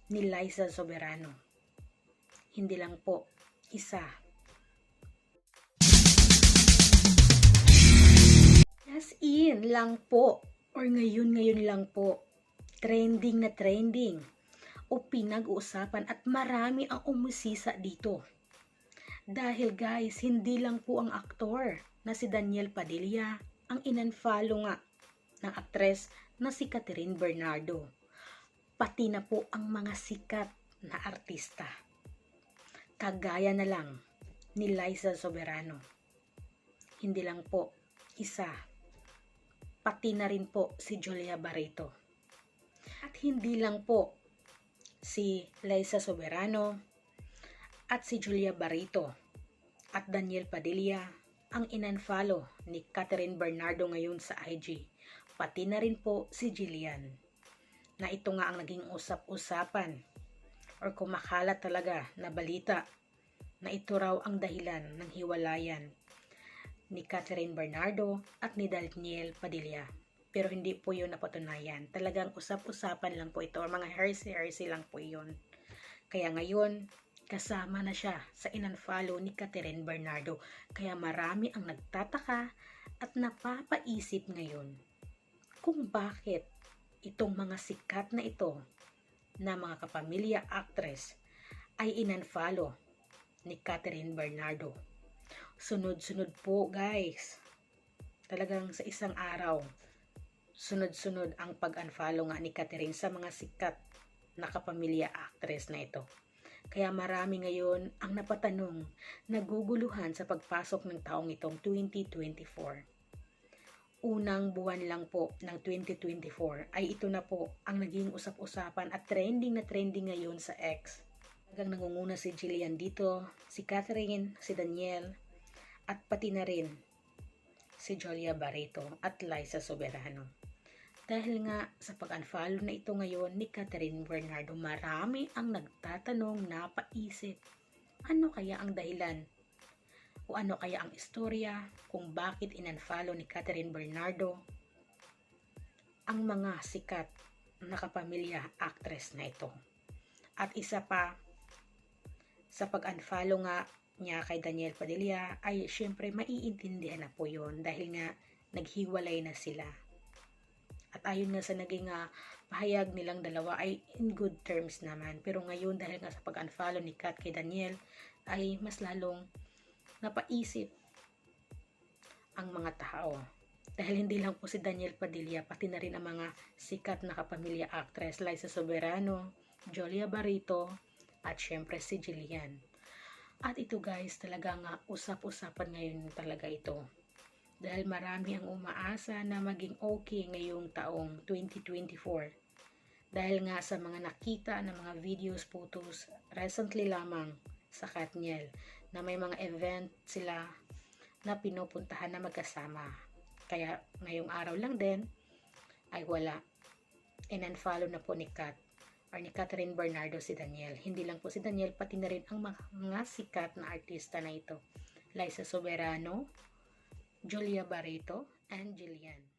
ni Liza Soberano. Hindi lang po isa. As in lang po, or ngayon lang po, trending na trending o pinag-uusapan at marami ang umusisa dito. Dahil guys, hindi lang po ang aktor na si Daniel Padilla ang in-unfollow nga ng aktres na si Catherine Bernardo. Pati na po ang mga sikat na artista. Kagaya na lang ni Liza Soberano. Hindi lang po isa. Pati na rin po si Julia Barreto. At hindi lang po si Liza Soberano at si Julia Barreto at Daniel Padilla ang in-unfollow ni Catherine Bernardo ngayon sa IG. Pati na rin po si Jillian, na ito nga ang naging usap-usapan or kumakalat talaga na balita na ito raw ang dahilan ng hiwalayan ni Catherine Bernardo at ni Daniel Padilla. Pero hindi po yun napatunayan. Talagang usap-usapan lang po ito or mga heresy lang po yun. Kaya ngayon, kasama na siya sa in-unfollow ni Catherine Bernardo. Kaya marami ang nagtataka at napapaisip ngayon kung bakit itong mga sikat na ito na mga kapamilya actress ay in-unfollow ni Catherine Bernardo. Sunod-sunod po guys. Talagang sa isang araw, sunod-sunod ang pag-unfollow nga ni Catherine sa mga sikat na kapamilya actress na ito. Kaya marami ngayon ang napatanong, naguguluhan sa pagpasok ng taong itong 2024. Unang buwan lang po ng 2024 ay ito na po ang naging usap-usapan at trending na trending ngayon sa X. Talagang nangunguna si Jillian dito, si Catherine, si Daniel, at pati na rin si Julia Barreto at Liza Soberano. Dahil nga sa pag-unfollow na ito ngayon ni Catherine Bernardo, marami ang nagtatanong, napaisip, ano kaya ang dahilan? O ano kaya ang istorya kung bakit in-unfollow ni Catherine Bernardo ang mga sikat na kapamilya actress na ito? At isa pa, sa pag-unfollow nga niya kay Daniel Padilla ay syempre maiintindihan na po yun dahil nga naghiwalay na sila. At ayon nga sa naging pahayag nilang dalawa ay in good terms naman. Pero ngayon dahil nga sa pag-unfollow ni Kat kay Daniel ay mas lalong napaisip ang mga tao. Dahil hindi lang po si Daniel Padilla, pati na rin ang mga sikat na kapamilya actress Liza Soberano, Julia Barreto, at syempre si Jillian. At ito guys, talaga nga usap-usapan ngayon talaga ito. Dahil marami ang umaasa na maging okay ngayong taong 2024. Dahil nga sa mga nakita na mga videos, photos, recently lamang sa Katniel, na may mga event sila na pinupuntahan na magkasama. Kaya ngayong araw lang din, ay wala. In-unfollow na po ni Kat or ni Catherine Bernardo si Daniel. Hindi lang po si Daniel, pati na rin ang mga sikat na artista na ito. Liza Soberano, Julia Barreto, and Jillian.